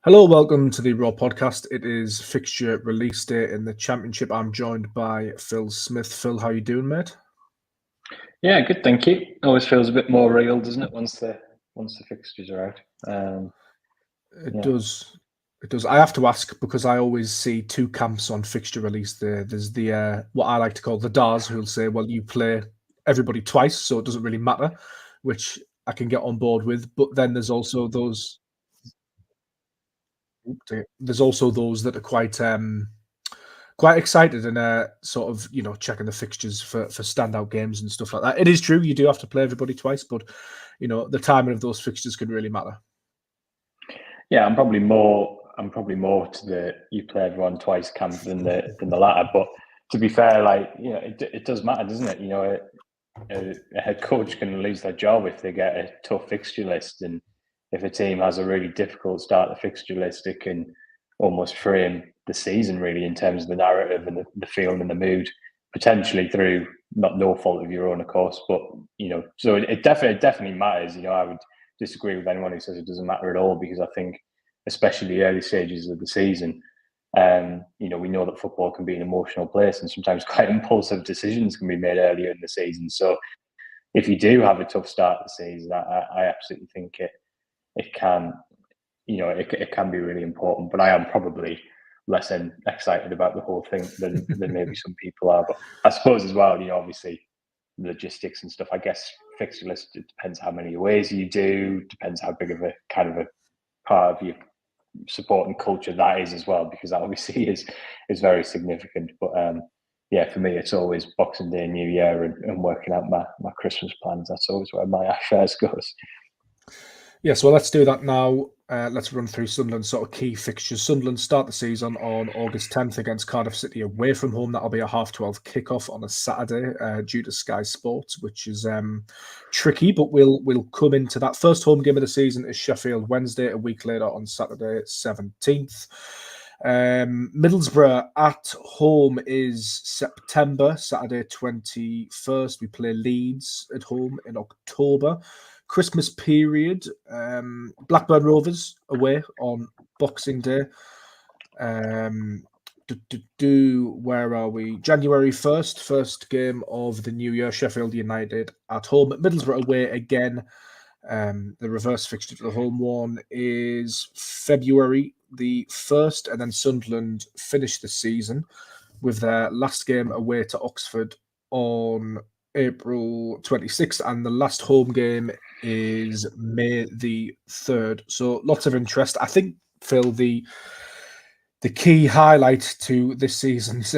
Hello, welcome to the Raw podcast. It is fixture release day in the Championship. I'm joined by Phil Smith. Phil, how you doing, mate? Yeah, good, thank you. Always feels a bit more real, doesn't it, once the fixtures are out? It Yeah, does. It does. I have to ask because I always see two camps on fixture release day. There's the what I like to call the Dars, who'll say, "Well, you play everybody twice, so it doesn't really matter," which I can get on board with. But then there's also those that are quite excited and sort of checking the fixtures for standout games and stuff like that. It is true you do have to play everybody twice, but the timing of those fixtures can really matter. yeah. I'm probably more to the you play everyone twice camp than the latter. But to be fair, it does matter, doesn't it? A head coach can lose their job if they get a tough fixture list, and if a team has a really difficult start to the fixture list, it can almost frame the season really in terms of the narrative and the feeling and the mood, potentially through not no fault of your own, of course. But so it definitely matters. I would disagree with anyone who says it doesn't matter at all, because I think, especially the early stages of the season, we know that football can be an emotional place, and sometimes quite impulsive decisions can be made earlier in the season. So if you do have a tough start to the season, I absolutely think it can it can be really important. But I am probably less excited about the whole thing than maybe some people are. But I suppose as well, obviously logistics and stuff. I guess fixture list, it depends how many aways you do, depends how big of a kind of a part of your support and culture that is as well, because that obviously is very significant. But yeah, for me, it's always Boxing Day, New Year, and working out my Christmas plans. That's always where my affairs goes. Yes, well, let's do that now. Let's run through Sunderland's sort of key fixtures. Sunderland start the season on August 10th against Cardiff City away from home. That'll be a 12:30 kickoff on a Saturday due to Sky Sports, which is tricky, but we'll come into that. First home game of the season is Sheffield Wednesday, a week later on Saturday 17th. Middlesbrough at home is Saturday 21st. We play Leeds at home in October. Christmas period, Blackburn Rovers away on Boxing Day. Where are we? January 1st, first game of the new year, Sheffield United at home. Middlesbrough away again. The reverse fixture to the home one is February the 1st, and then Sunderland finish the season with their last game away to Oxford on April 26th, and the last home game is May the 3rd. So lots of interest. I think, Phil, the key highlight to this season's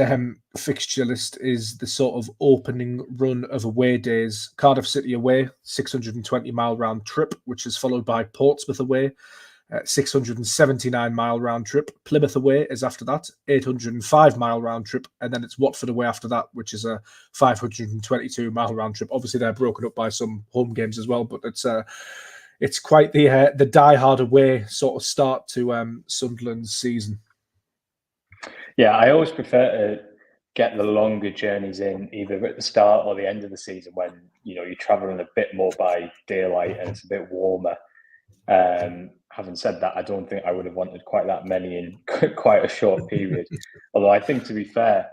fixture list is the sort of opening run of away days. Cardiff City away, 620-mile round trip, which is followed by Portsmouth away, 679-mile round trip. Plymouth away is after that, 805-mile round trip, and then it's Watford away after that, which is a 522-mile round trip. Obviously, they're broken up by some home games as well, but it's quite the die-hard away sort of start to Sunderland's season. Yeah, I always prefer to get the longer journeys in either at the start or the end of the season, when you're traveling a bit more by daylight and it's a bit warmer. Having said that, I don't think I would have wanted quite that many in quite a short period. Although I think, to be fair,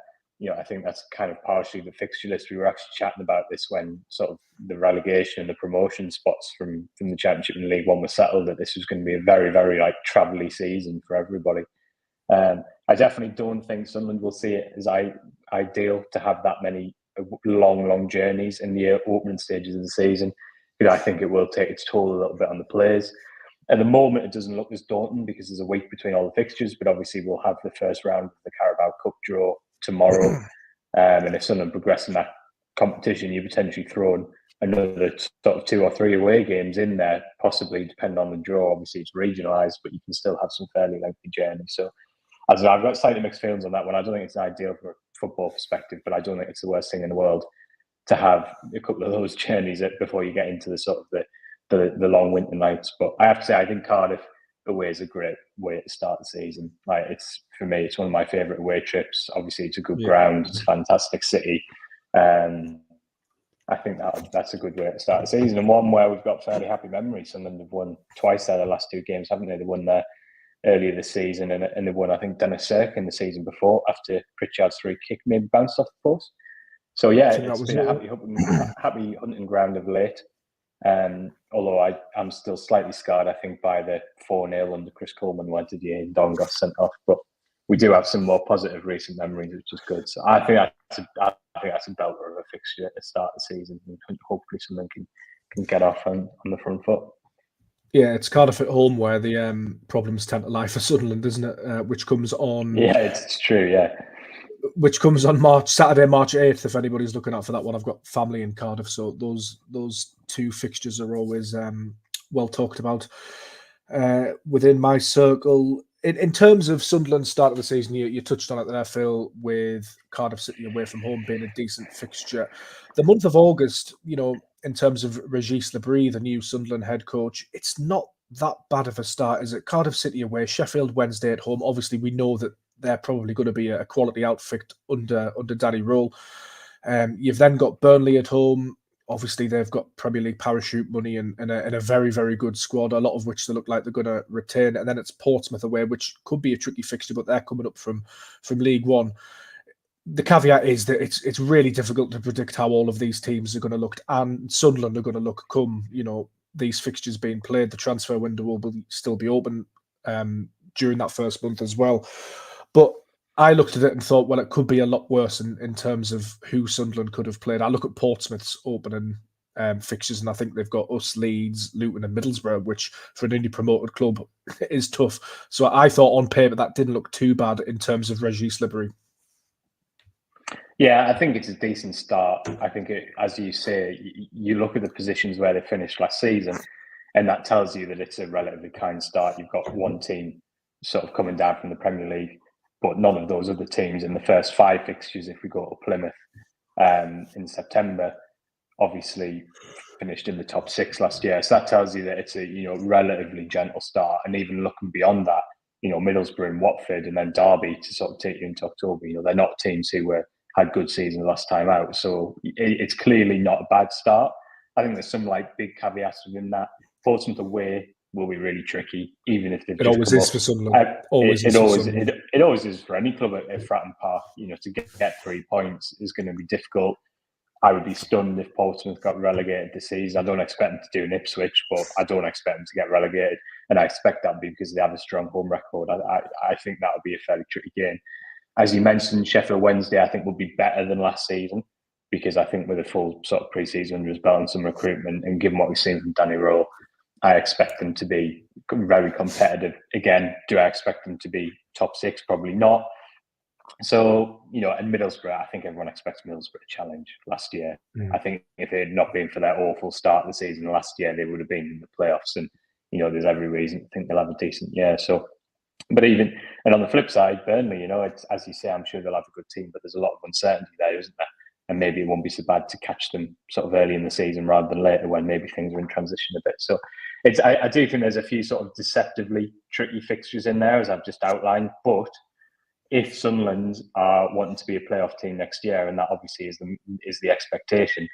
I think that's kind of partially the fixture list. We were actually chatting about this when sort of the relegation and the promotion spots from the Championship and League One were settled, that this was going to be a very, very travelly season for everybody. I definitely don't think Sunderland will see it as ideal to have that many long journeys in the opening stages of the season. I think it will take its toll a little bit on the players. At the moment, it doesn't look as daunting because there's a week between all the fixtures, but obviously we'll have the first round of the Carabao Cup draw tomorrow. And if Sunderland progress in that competition, you're potentially throwing another sort of 2 or 3 away games in there, possibly, depending on the draw. Obviously, it's regionalised, but you can still have some fairly lengthy journeys. So, as I've got slightly mixed feelings on that one. I don't think it's ideal from a football perspective, but I don't think it's the worst thing in the world to have a couple of those journeys before you get into the sort of the long winter nights. But I have to say, I think Cardiff away is a great way to start the season. It's, for me, it's one of my favourite away trips. Obviously, it's a good ground. It's a fantastic city. I think that's a good way to start the season, and one where we've got fairly happy memories. Sunderland have won twice there the last 2 games, haven't they? They won there earlier this season, and they won, I think, Dennis Cirque in the season before after Pritchard's free kick maybe bounced off the post. So yeah, I think that it's was been a happy hunting ground of late. Although I'm still slightly scarred, I think, by the 4-0 under Chris Coleman when Didier Don got sent off. But we do have some more positive recent memories, which is good. So I think that's a belter of a fixture at the start of the season, and hopefully something can get off on the front foot. Yeah, it's Cardiff at home where the problems tend to lie for Sunderland, isn't it? Which comes on. Yeah, it's true. Yeah. Which comes on Saturday, March 8th. If anybody's looking out for that one, I've got family in Cardiff, so those two fixtures are always well talked about within my circle. In terms of Sunderland's start of the season, you touched on it there, Phil, with Cardiff City away from home being a decent fixture. The month of August, in terms of Régis Lebris, the new Sunderland head coach, it's not that bad of a start, is it? Cardiff City away, Sheffield Wednesday at home. Obviously, we know that they're probably going to be a quality outfit under Danny Rule. You've then got Burnley at home. Obviously, they've got Premier League parachute money and a very, very good squad, a lot of which they look like they're going to retain. And then it's Portsmouth away, which could be a tricky fixture, but they're coming up from League One. The caveat is that it's really difficult to predict how all of these teams are going to look, and Sunderland are going to look come, these fixtures being played. The transfer window will still be open during that first month as well. But I looked at it and thought, well, it could be a lot worse in terms of who Sunderland could have played. I look at Portsmouth's opening fixtures, and I think they've got us, Leeds, Luton, and Middlesbrough, which for an indie promoted club is tough. So I thought on paper that didn't look too bad in terms of Régis Lebris. Yeah, I think it's a decent start. I think, as you say, you look at the positions where they finished last season, and that tells you that it's a relatively kind start. You've got one team sort of coming down from the Premier League, but none of those other teams in the first 5 fixtures, if we go to Plymouth in September, obviously finished in the top 6 last year. So that tells you that it's a relatively gentle start. And even looking beyond that, Middlesbrough and Watford and then Derby to sort of take you into October, they're not teams who had good seasons last time out. So it's clearly not a bad start. I think there's some big caveats within that. Portsmouth away will be really tricky, even if they've it just always come is up. For Sunderland. It always is for any club at Fratton Park. To get 3 points is going to be difficult. I would be stunned if Portsmouth got relegated this season. I don't expect them to do an Ipswich, but I don't expect them to get relegated. And I expect that because they have a strong home record. I think that would be a fairly tricky game. As you mentioned, Sheffield Wednesday, I think, will be better than last season, because I think with a full sort of pre-season under his belt and some recruitment, and given what we've seen from Danny Rowe, I expect them to be very competitive. Again, do I expect them to be top 6? Probably not. So, and Middlesbrough, I think everyone expects Middlesbrough to challenge last year. I think if it had not been for that awful start of the season last year, they would have been in the playoffs. And, there's every reason to think they'll have a decent year. So, but and on the flip side, Burnley, it's, as you say, I'm sure they'll have a good team, but there's a lot of uncertainty there, isn't there? And maybe it won't be so bad to catch them sort of early in the season rather than later when maybe things are in transition a bit. So I do think there's a few sort of deceptively tricky fixtures in there, as I've just outlined. But if Sunderland are wanting to be a playoff team next year, and that obviously is the expectation,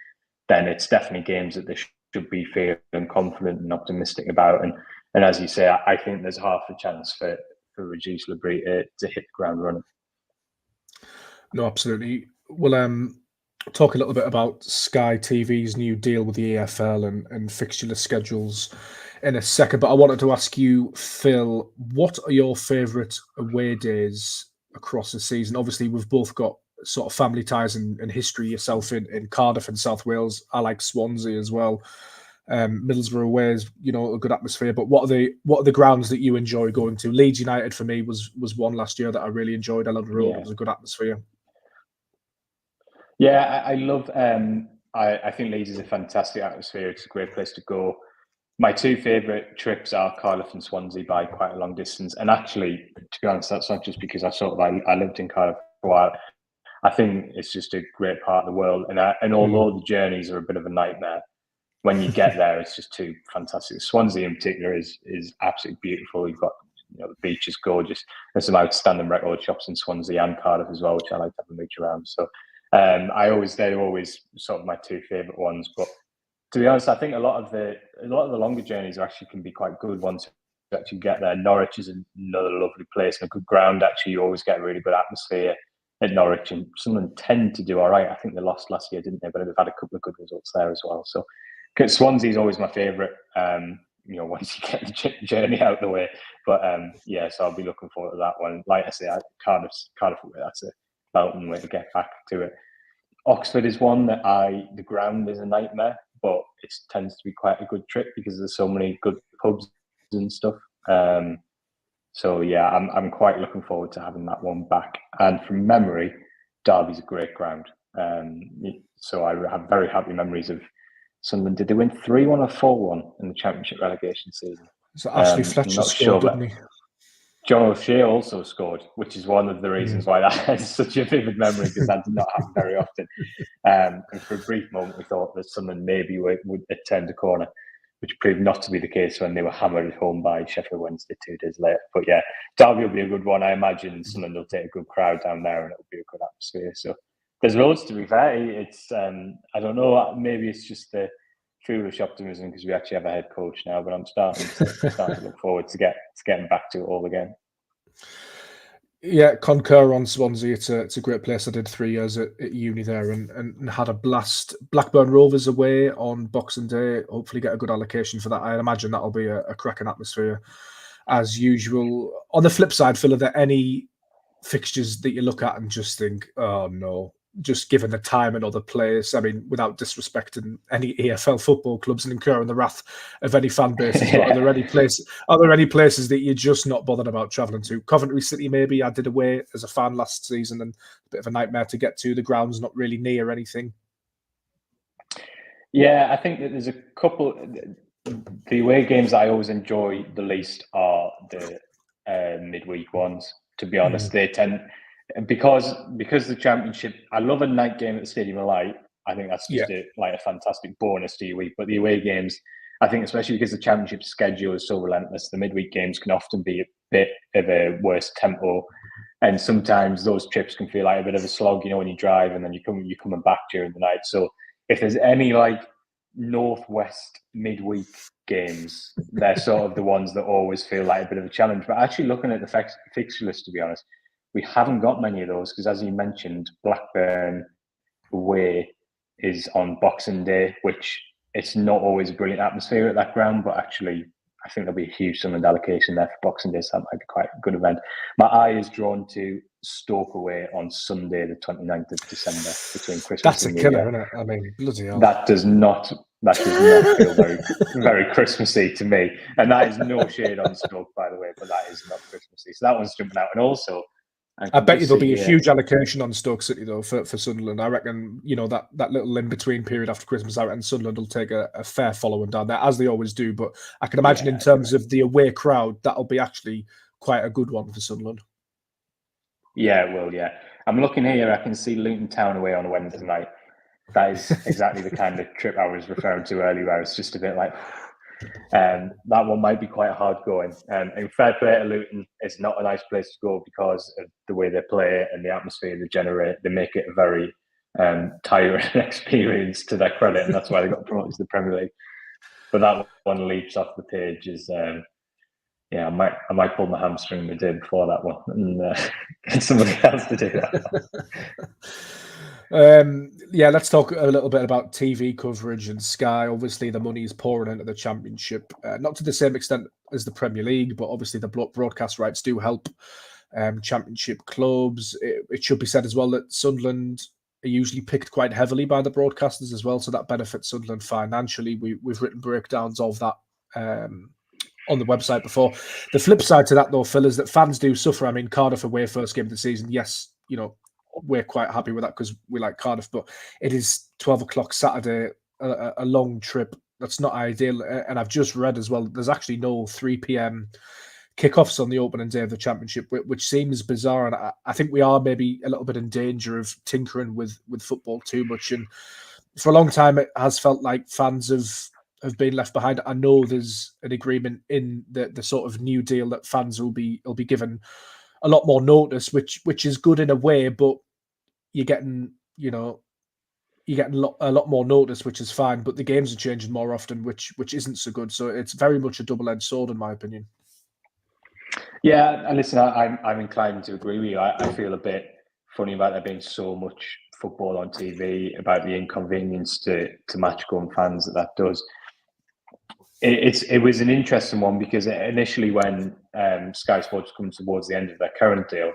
then it's definitely games that they should be feeling confident and optimistic about. And as you say, I think there's half a chance for Régis Lebris to hit the ground running. No, absolutely. Well, talk a little bit about Sky TV's new deal with the EFL and fixture schedules in a second. But I wanted to ask you, Phil, what are your favourite away days across the season? Obviously, we've both got sort of family ties and history yourself in Cardiff and South Wales. I like Swansea as well. Middlesbrough away is a good atmosphere. But what are the grounds that you enjoy going to? Leeds United for me was one last year that I really enjoyed. Elland Road. Yeah. It was a good atmosphere. Yeah, I love. I think Leeds is a fantastic atmosphere. It's a great place to go. My 2 favourite trips are Cardiff and Swansea by quite a long distance. And actually, to be honest, that's not just because I lived in Cardiff for a while. I think it's just a great part of the world. And although the journeys are a bit of a nightmare, when you get there, it's just too fantastic. Swansea in particular is absolutely beautiful. You've got the beach is gorgeous. There's some outstanding record shops in Swansea and Cardiff as well, which I like to have a mooch around. So they're always sort of my 2 favourite ones. But to be honest, I think a lot of the longer journeys actually can be quite good ones actually get there. Norwich is another lovely place and a good ground. Actually, you always get a really good atmosphere at Norwich, and Sunderland tend to do all right. I think they lost last year, didn't they? But they've had a couple of good results there as well. So Swansea is always my favourite. Once you get the journey out of the way. But so I'll be looking forward to that one. Like I say, Cardiff away, that's a mountain way to get back to it. Oxford is one that the ground is a nightmare, but it tends to be quite a good trip because there's so many good pubs and stuff. I'm quite looking forward to having that one back. And from memory, Derby's a great ground. So I have very happy memories of Sunderland. Did they win 3-1 or 4-1 in the Championship relegation season? So Ashley Fletcher scored, didn't he? John O'Shea also scored, which is one of the reasons why that has such a vivid memory, because that did not happen very often. And for a brief moment, we thought that Sunderland maybe would have turned a corner, which proved not to be the case when they were hammered at home by Sheffield Wednesday 2 days later. But yeah, Derby will be a good one. I imagine Sunderland will take a good crowd down there and it'll be a good atmosphere. So there's loads, to be fair. It's I don't know, maybe it's just the foolish optimism because we actually have a head coach now, but I'm starting to look forward to getting back to it all again. Yeah, concur on Swansea. It's a great place. I did 3 years at uni there and had a blast. Blackburn Rovers away on Boxing Day. Hopefully get a good allocation for that. I imagine that'll be a cracking atmosphere as usual. On the flip side, Phil, are there any fixtures that you look at and just think, oh no, just given the time and other place, I mean, without disrespecting any EFL football clubs and incurring the wrath of any fan bases, but are there any places that you're just not bothered about travelling to? Coventry City, maybe. I did away as a fan last season and a bit of a nightmare to get to. The ground's not really near anything. Yeah, I think that there's a couple. The away games I always enjoy the least are the midweek ones. To be honest, they tend, because the Championship. I love a night game at the Stadium of Light. I think that's just a fantastic bonus to your week. But the away games, I think, especially because the Championship schedule is so relentless, the midweek games can often be a bit of a worse tempo, and sometimes those trips can feel like a bit of a slog. You know, when you drive and then you're coming back during the night. So if there's any northwest midweek games, they're sort of the ones that always feel like a bit of a challenge. But actually looking at the fixture list, to be honest, we haven't got many of those because, as you mentioned, Blackburn away is on Boxing Day, which it's not always a brilliant atmosphere at that ground, but actually I think there'll be a huge Sunderland allocation there for Boxing Day, so that might be quite a good event. My eye is drawn to Stoke away on Sunday, the 29th of December, between Christmas and New Year. That's a killer, isn't it? I mean, bloody hell. That does not feel very, very Christmassy to me. And that is no shade on Stoke, by the way, but that is not Christmassy. So that one's jumping out. And also, I bet you there'll be a huge allocation on Stoke City, though, for Sunderland. I reckon, that little in-between period after Christmas, I reckon Sunderland will take a fair following down there, as they always do. But I can imagine in terms of the away crowd, that'll be actually quite a good one for Sunderland. Yeah, it will, yeah. I'm looking here, I can see Luton Town away on a Wednesday night. That is exactly the kind of trip I was referring to earlier, where it's just a bit like... that one might be quite hard going. And fair play to Luton, it's not a nice place to go because of the way they play and the atmosphere they generate. They make it a very tiring experience, to their credit, and that's why they got promoted to the Premier League. But that one leaps off the page is, I might pull my hamstring the day before that one and get somebody else to do that. Let's talk a little bit about TV coverage and Sky. Obviously, the money is pouring into the Championship, not to the same extent as the Premier League, but obviously the broadcast rights do help Championship clubs. It should be said as well that Sunderland are usually picked quite heavily by the broadcasters as well, so that benefits Sunderland financially. We've written breakdowns of that on the website before. The flip side to that, though, Phil, is that fans do suffer. I mean, Cardiff away first game of the season, yes, we're quite happy with that because we like Cardiff, but it is 12 o'clock Saturday, a long trip. That's not ideal. And I've just read as well, there's actually no 3 p.m. kickoffs on the opening day of the Championship, which seems bizarre. And I think we are maybe a little bit in danger of tinkering with football too much. And for a long time, it has felt like fans have been left behind. I know there's an agreement in the sort of new deal that fans will be given a lot more notice, which is good in a way, but you're getting a lot more notice, which is fine. But the games are changing more often, which isn't so good. So it's very much a double-edged sword, in my opinion. Yeah, and listen, I'm inclined to agree with you. I feel a bit funny about there being so much football on TV, about the inconvenience to match-going fans that does. It was an interesting one because initially when Sky Sports comes towards the end of their current deal,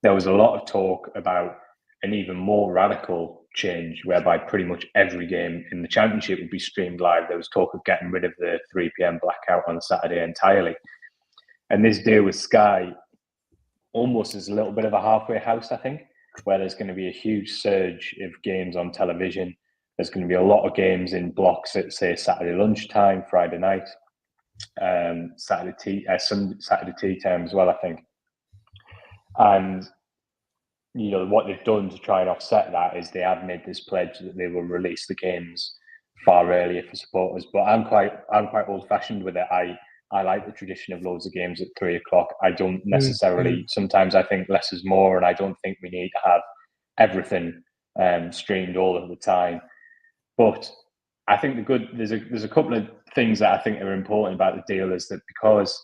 there was a lot of talk about an even more radical change whereby pretty much every game in the Championship would be streamed live. There was talk of getting rid of the 3 p.m. blackout on Saturday entirely. And this deal with Sky almost is a little bit of a halfway house, I think, where there's going to be a huge surge of games on television. There's going to be a lot of games in blocks at, say, Saturday lunchtime, Friday night, Saturday tea time as well, I think. And what they've done to try and offset that is they have made this pledge that they will release the games far earlier for supporters. But I'm quite old-fashioned with it. I like the tradition of loads of games at 3 o'clock. I don't necessarily. Sometimes I think less is more, and I don't think we need to have everything streamed all of the time. But I think there's a couple of things that I think are important about the deal is that because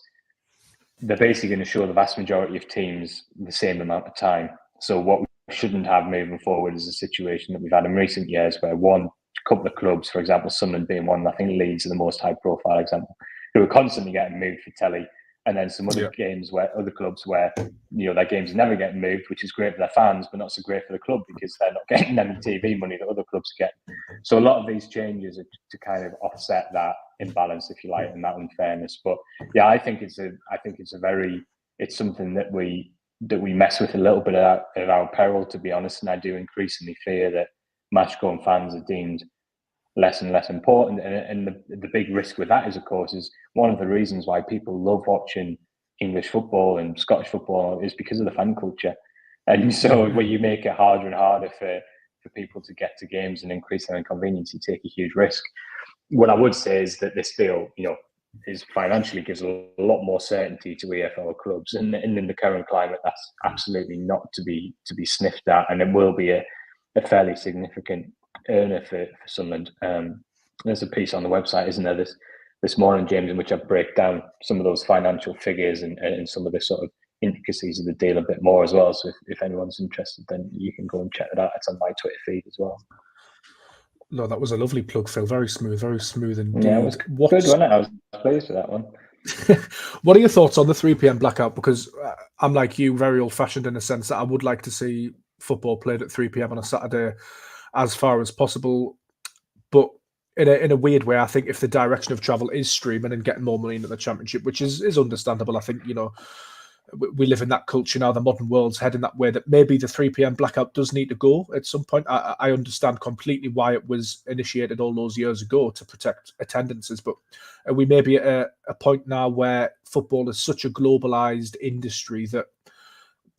they're basically going to show the vast majority of teams the same amount of time. So what we shouldn't have moving forward is a situation that we've had in recent years where one couple of clubs, for example, Sunderland being one, I think Leeds are the most high-profile example, who are constantly getting moved for telly, and then some other games where other clubs where their games are never getting moved, which is great for their fans, but not so great for the club because they're not getting any TV money that other clubs get. So a lot of these changes are to kind of offset that imbalance, if you like, and that unfairness. But yeah, I think it's something that we mess with a little bit at our peril, to be honest. And I do increasingly fear that match-going fans are deemed less and less important. And the big risk with that is one of the reasons why people love watching English football and Scottish football is because of the fan culture. And so when you make it harder and harder for people to get to games and increase their inconvenience, you take a huge risk. What I would say is that this deal, is financially gives a lot more certainty to EFL clubs, and in the current climate, that's absolutely not to be sniffed at, and it will be a fairly significant earner for Sunderland. There's a piece on the website, isn't there, this morning, James, in which I break down some of those financial figures and some of the sort of intricacies of the deal a bit more as well. So if anyone's interested, then you can go and check it out. It's on my Twitter feed as well. No, that was a lovely plug, Phil. Very smooth indeed. Yeah, it was good, wasn't it? I was pleased with that one. What are your thoughts on the 3 p.m. blackout? Because I'm like you, very old-fashioned in the sense that I would like to see football played at 3 p.m. on a Saturday as far as possible. But in a weird way, I think if the direction of travel is streaming and getting more money into the Championship, which is understandable, I think, we live in that culture now. The modern world's heading that way, that maybe the 3 p.m. blackout does need to go at some point. I understand completely why it was initiated all those years ago to protect attendances, but we may be at a point now where football is such a globalized industry that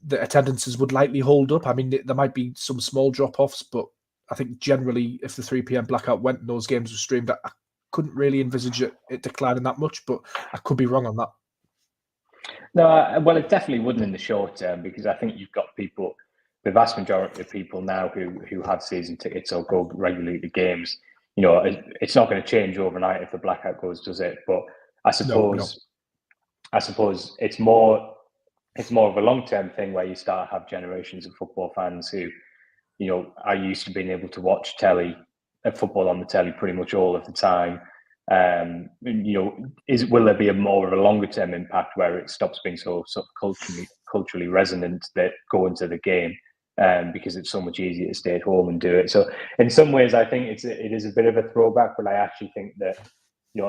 the attendances would likely hold up. I mean, there might be some small drop-offs, but I think generally if the 3 p.m. blackout went and those games were streamed, I couldn't really envisage it declining that much, but I could be wrong on that. No, well, it definitely wouldn't in the short term, because I think you've got people, the vast majority of people now who have season tickets or go regularly to games. It's not going to change overnight if the blackout goes, does it? But I suppose it's more of a long-term thing where you start to have generations of football fans who, are used to being able to watch football on the telly pretty much all of the time. Will there be more of a longer term impact where it stops being so sort of culturally resonant that go into the game, because it's so much easier to stay at home and do it? So in some ways, I think it is a bit of a throwback, but I actually think that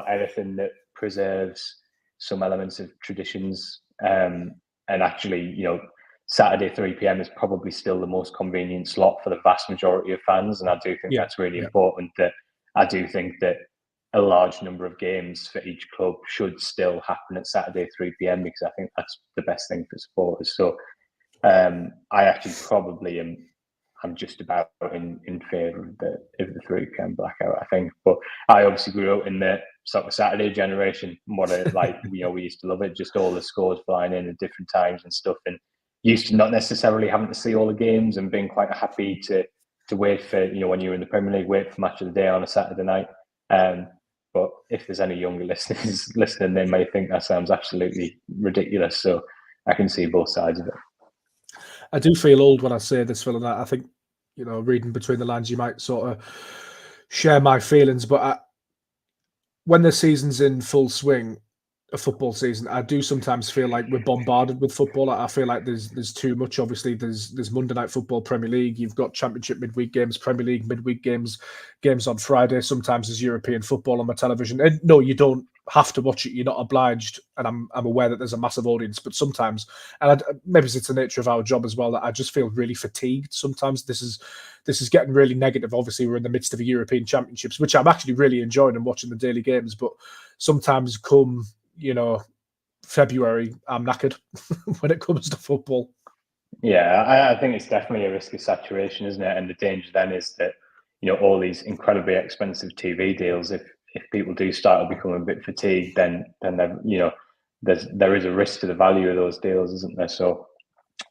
anything that preserves some elements of traditions, and actually Saturday 3 p.m. is probably still the most convenient slot for the vast majority of fans, and I do think that's really important. That I do think that a large number of games for each club should still happen at Saturday 3 p.m. because I think that's the best thing for supporters. So I actually probably I'm just about in favour of the 3 p.m. blackout, I think. But I obviously grew up in the sort of Saturday generation. What we used to love it, just all the scores flying in at different times and stuff, and used to not necessarily having to see all the games and being quite happy to wait for, when you were in the Premier League, wait for match of the day on a Saturday night. But if there's any younger listeners listening, they may think that sounds absolutely ridiculous. So I can see both sides of it. I do feel old when I say this, Phil, and I think, reading between the lines, you might sort of share my feelings, but when the season's in full swing, a football season, I do sometimes feel like we're bombarded with football. I feel like there's too much. Obviously, there's Monday Night Football, Premier League. You've got Championship midweek games, Premier League midweek games, games on Friday. Sometimes there's European football on the television. And no, you don't have to watch it. You're not obliged. And I'm aware that there's a massive audience, but sometimes, and maybe it's the nature of our job as well, that I just feel really fatigued. Sometimes this is getting really negative. Obviously, we're in the midst of a European Championships, which I'm actually really enjoying and watching the daily games. But sometimes come February, I'm knackered when it comes to football. Yeah, I think it's definitely a risk of saturation, isn't it? And the danger then is that, all these incredibly expensive TV deals, if people do start to become a bit fatigued, then there is a risk to the value of those deals, isn't there? So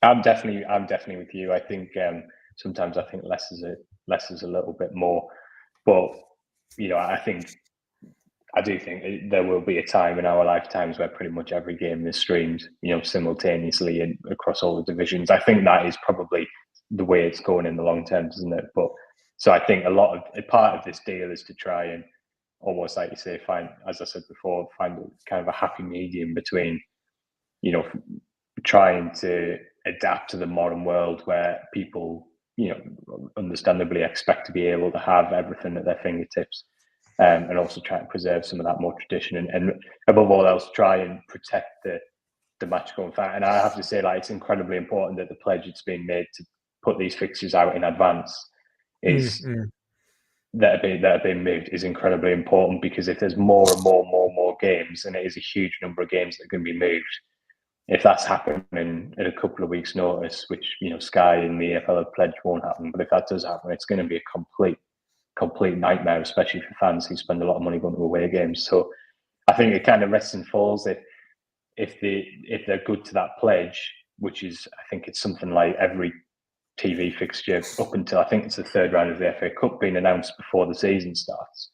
I'm definitely with you. I think sometimes I think less is a little bit more, but I do think there will be a time in our lifetimes where pretty much every game is streamed, simultaneously and across all the divisions. I think that is probably the way it's going in the long term, isn't it? But so I think a part of this deal is to try and almost, like you say, find, as I said before, find kind of a happy medium between, trying to adapt to the modern world where people, understandably expect to be able to have everything at their fingertips. And also try to preserve some of that more tradition and above all else, try and protect the match going forward. And I have to say, it's incredibly important that the pledge that's been made to put these fixtures out in advance is that have been moved is incredibly important, because if there's more and more games, and it is a huge number of games that are going to be moved, if that's happening at a couple of weeks' notice, which Sky and the EFL have pledged won't happen, but if that does happen, it's going to be a complete nightmare, especially for fans who spend a lot of money going to away games. So I think it kind of rests and falls if they're good to that pledge, which is, I think it's something like every TV fixture up until I think it's the third round of the FA Cup being announced before the season starts,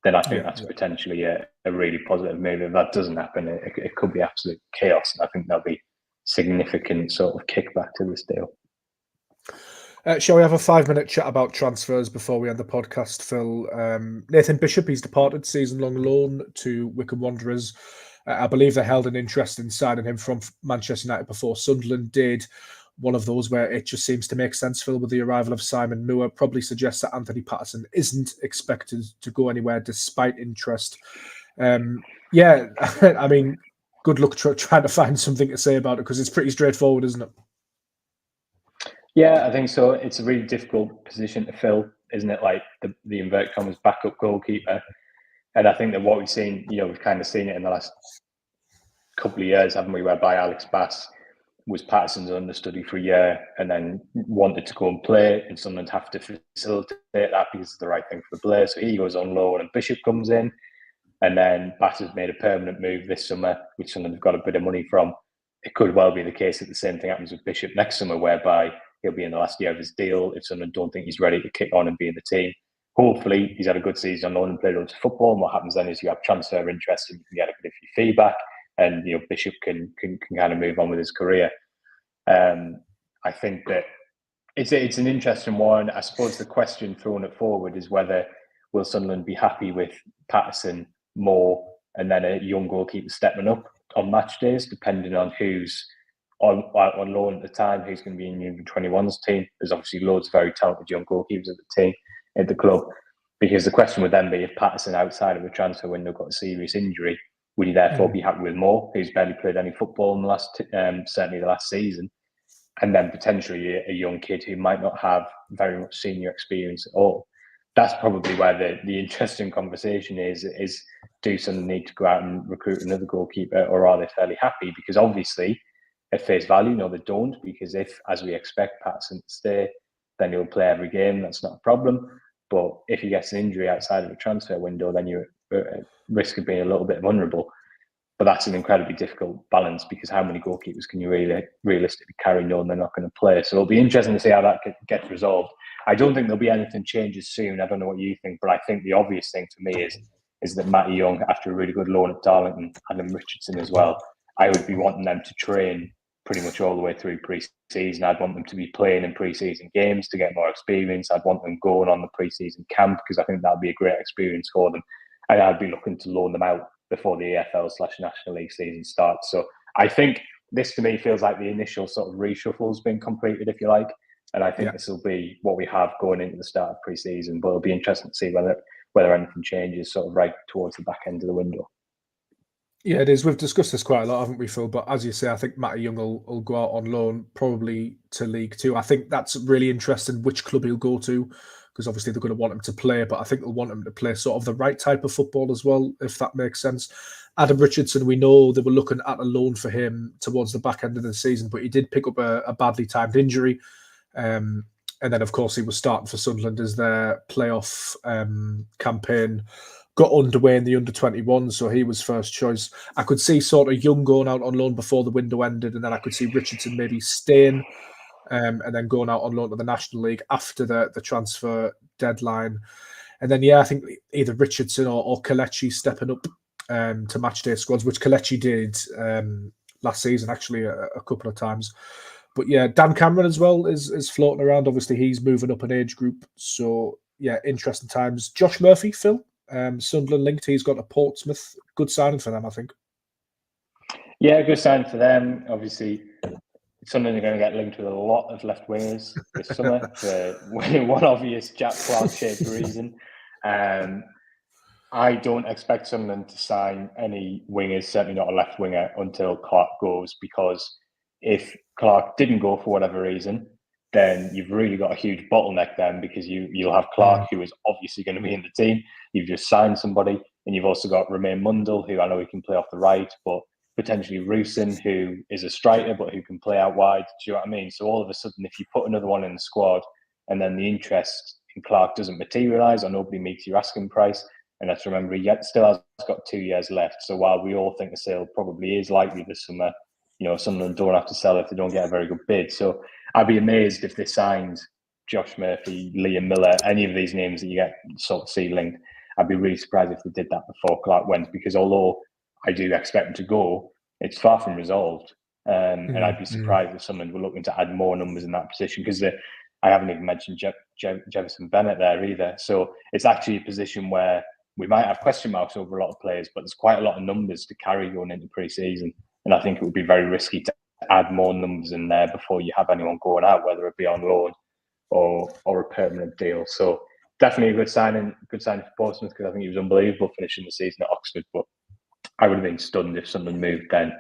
then I think that's potentially a really positive move. If that doesn't happen, it could be absolute chaos, and I think there'll be significant sort of kickback to this deal. Shall we have a 5-minute chat about transfers before we end the podcast, Phil? Nathan Bishop, he's departed, season-long loan to Wycombe Wanderers. I believe they held an interest in signing him from Manchester United before Sunderland did. One of those where it just seems to make sense, Phil, with the arrival of Simon Moore. Probably suggests that Anthony Patterson isn't expected to go anywhere despite interest. I mean, good luck trying to find something to say about it, because it's pretty straightforward, isn't it? Yeah, I think so. It's a really difficult position to fill, isn't it? Like the inverted commas backup goalkeeper. And I think that what we've seen, we've kind of seen it in the last couple of years, haven't we? Whereby Alex Bass was Patterson's understudy for a year and then wanted to go and play, and Sunderland have to facilitate that because it's the right thing for the player. So he goes on loan and Bishop comes in. And then Bass has made a permanent move this summer, which Sunderland have got a bit of money from. It could well be the case that the same thing happens with Bishop next summer, whereby he'll be in the last year of his deal if Sunderland don't think he's ready to kick on and be in the team. Hopefully, he's had a good season on loan and played loads of football. And what happens then is you have transfer interest and you can get a bit of feedback, and Bishop can kind of move on with his career. I think that it's an interesting one. I suppose the question thrown it forward is whether will Sunderland be happy with Patterson, Moore, and then a young goalkeeper stepping up on match days, depending on who's on loan at the time, who's going to be in the 21s team. There's obviously loads of very talented young goalkeepers at the team, at the club, because the question would then be, if Patterson outside of the transfer window got a serious injury, would he therefore be happy with Moore, who's barely played any football in the last, certainly the last season, and then potentially a young kid who might not have very much senior experience at all? That's probably where the interesting conversation is do Sunderland need to go out and recruit another goalkeeper, or are they fairly happy? Because obviously, at face value, no, they don't, because if, as we expect, Patterson to stay, then he'll play every game. That's not a problem. But if he gets an injury outside of the transfer window, then you're at risk of being a little bit vulnerable. But that's an incredibly difficult balance, because how many goalkeepers can you really realistically carry knowing they're not going to play? So it'll be interesting to see how that gets resolved. I don't think there'll be anything changes soon. I don't know what you think, but I think the obvious thing for me is that Matty Young, after a really good loan at Darlington, and then Richardson as well, I would be wanting them to train pretty much all the way through pre-season. I'd want them to be playing in pre-season games to get more experience. I'd want them going on the pre-season camp because I think that'd be a great experience for them. And I'd be looking to loan them out before the EFL/National League season starts. So I think this to me feels like the initial sort of reshuffle has been completed, if you like. And I think this will be what we have going into the start of pre-season. But it'll be interesting to see whether anything changes sort of right towards the back end of the window. Yeah, it is. We've discussed this quite a lot, haven't we, Phil? But as you say, I think Matty Young will go out on loan, probably to League Two. I think that's really interesting which club he'll go to, because obviously they're going to want him to play, but I think they'll want him to play sort of the right type of football as well, if that makes sense. Adam Richardson, we know they were looking at a loan for him towards the back end of the season, but he did pick up a badly timed injury. And then, of course, he was starting for Sunderland as their playoff campaign got underway in the under-21, so he was first choice. I could see sort of Young going out on loan before the window ended, and then I could see Richardson maybe staying and then going out on loan to the National League after the transfer deadline. And then, I think either Richardson or Kelechi stepping up to matchday squads, which Kelechi did last season, actually, a couple of times. But Dan Cameron as well is floating around. Obviously, he's moving up an age group. So, interesting times. Josh Murphy, Phil, Sunderland linked. He's got a Portsmouth. Good signing for them, I think. Yeah, good signing for them. Obviously, Sunderland are going to get linked with a lot of left wingers this summer for one obvious Jack Clark-shaped reason. I don't expect Sunderland to sign any wingers, certainly not a left winger, until Clark goes, because if Clark didn't go for whatever reason, then you've really got a huge bottleneck then, because you'll have Clark, who is obviously going to be in the team. You've just signed somebody, and you've also got Romain Mundle, who I know he can play off the right, but potentially Rusin, who is a striker, but who can play out wide. Do you know what I mean? So all of a sudden, if you put another one in the squad, and then the interest in Clark doesn't materialise, or nobody meets your asking price, and let's remember, he still has got 2 years left. So while we all think the sale probably is likely this summer, Sunderland don't have to sell if they don't get a very good bid. So I'd be amazed if they signed Josh Murphy, Liam Miller, any of these names that you get sort of see linked. I'd be really surprised if they did that before Clark went, because although I do expect him to go, it's far from resolved. And I'd be surprised if Sunderland were looking to add more numbers in that position, because I haven't even mentioned Jefferson Bennett there either. So it's actually a position where we might have question marks over a lot of players, but there's quite a lot of numbers to carry going into pre-season. And I think it would be very risky to add more numbers in there before you have anyone going out, whether it be on loan or a permanent deal. So definitely a good signing for Portsmouth, because I think he was unbelievable finishing the season at Oxford. But I would have been stunned if someone moved then,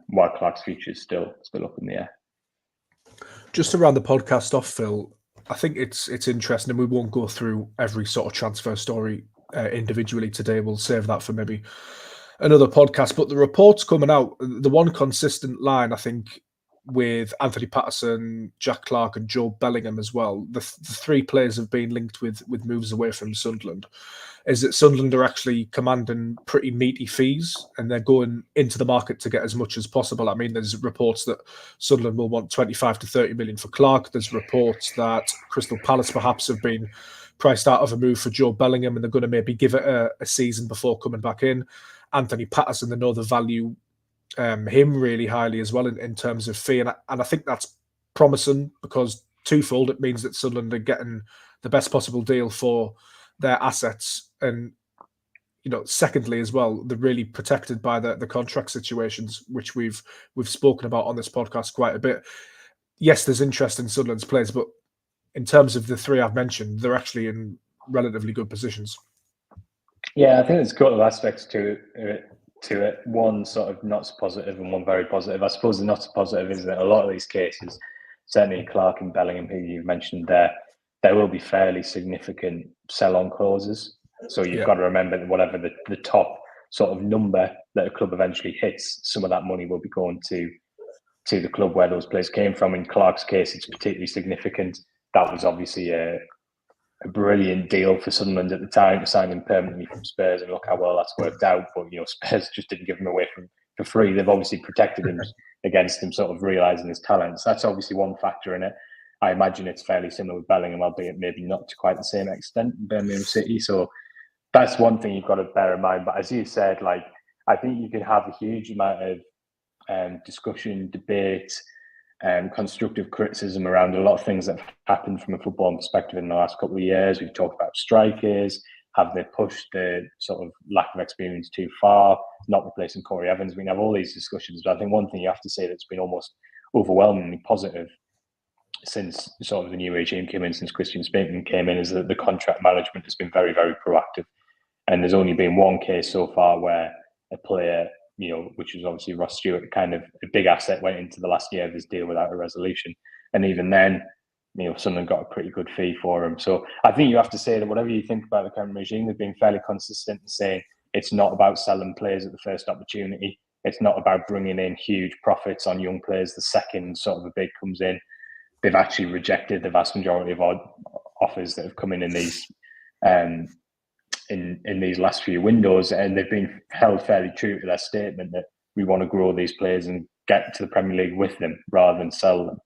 while Clark's future is still up in the air. Just to round the podcast off, Phil, I think it's interesting, and we won't go through every sort of transfer story individually today. We'll save that for maybe another podcast. But the reports coming out, the one consistent line, I think, with Anthony Patterson, Jack Clark, and Joe Bellingham as well, the three players have been linked with moves away from Sunderland, is that Sunderland are actually commanding pretty meaty fees, and they're going into the market to get as much as possible. I mean, there's reports that Sunderland will want 25 to 30 million for Clark. There's reports that Crystal Palace perhaps have been priced out of a move for Joe Bellingham, and they're going to maybe give it a season before coming back in. Anthony Patterson, they know the value him really highly as well in terms of fee, and I think that's promising, because twofold, it means that Sunderland are getting the best possible deal for their assets, and secondly as well, they're really protected by the contract situations, which we've spoken about on this podcast quite a bit. Yes, there's interest in Sunderland's players, but in terms of the three I've mentioned, they're actually in relatively good positions. Yeah, I think there's a couple of aspects to it. One sort of not so positive and one very positive. I suppose the not so positive is that a lot of these cases, certainly Clark and Bellingham, who you've mentioned there will be fairly significant sell-on clauses. So you've got to remember that whatever the top sort of number that a club eventually hits, some of that money will be going to the club where those players came from. In Clark's case, it's particularly significant. That was obviously a brilliant deal for Sunderland at the time to sign him permanently from Spurs, and look how well that's worked out. But Spurs just didn't give him away for free. They've obviously protected him against him sort of realising his talents. That's obviously one factor in it. I imagine it's fairly similar with Bellingham, albeit maybe not to quite the same extent in Birmingham City. So that's one thing you've got to bear in mind. But as you said, I think you can have a huge amount of discussion, debate, constructive criticism around a lot of things that have happened from a football perspective in the last couple of years. We've talked about strikers. Have they pushed the sort of lack of experience too far? Not replacing Corey Evans. We can have all these discussions, but I think one thing you have to say that's been almost overwhelmingly positive since sort of the new regime came in, since Christian Spankman came in, is that the contract management has been very, very proactive. And there's only been one case so far where a player, which was obviously Ross Stewart, kind of a big asset, went into the last year of his deal without a resolution. And even then, Sunderland got a pretty good fee for him. So I think you have to say that whatever you think about the current regime, they've been fairly consistent in saying it's not about selling players at the first opportunity. It's not about bringing in huge profits on young players the second sort of a bid comes in. They've actually rejected the vast majority of our offers that have come in these in these last few windows, and they've been held fairly true to their statement that we want to grow these players and get to the Premier League with them rather than sell them.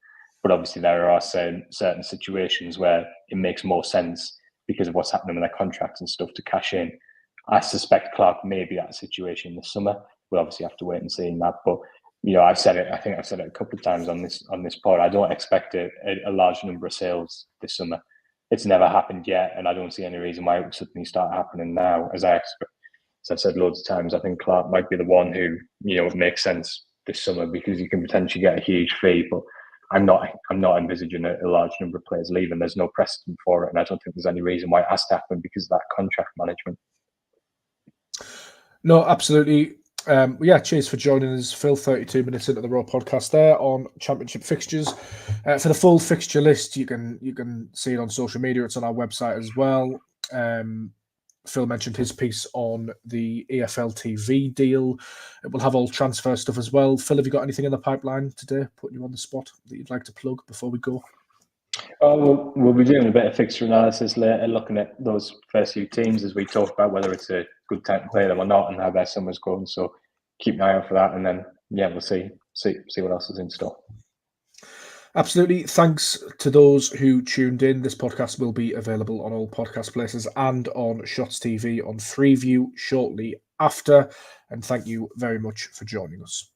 But obviously there are certain situations where it makes more sense because of what's happening with their contracts and stuff to cash in. I suspect Clark may be that situation this summer. We'll obviously have to wait and see in that. But I've said it. I think I've said it a couple of times on this pod. I don't expect a large number of sales this summer. It's never happened yet, and I don't see any reason why it would suddenly start happening now. As I've said loads of times, I think Clark might be the one who would make sense this summer because you can potentially get a huge fee. But I'm not envisaging a large number of players leaving. There's no precedent for it, and I don't think there's any reason why it has to happen because of that contract management. No, absolutely. Cheers for joining us, Phil. 32 minutes into the Raw podcast there on Championship fixtures. For the full fixture list, you can see it on social media. It's on our website as well. Phil mentioned his piece on the EFL TV deal. It will have all transfer stuff as well. Phil, have you got anything in the pipeline today, putting you on the spot, that you'd like to plug before we go? We'll be doing a bit of fixture analysis later, looking at those first few teams as we talk about whether it's a good time to play them or not and how their summer's going. So keep an eye out for that, and then we'll see what else is in store. Absolutely. Thanks to those who tuned in. This podcast will be available on all podcast places and on Shots TV on Freeview shortly after. And thank you very much for joining us.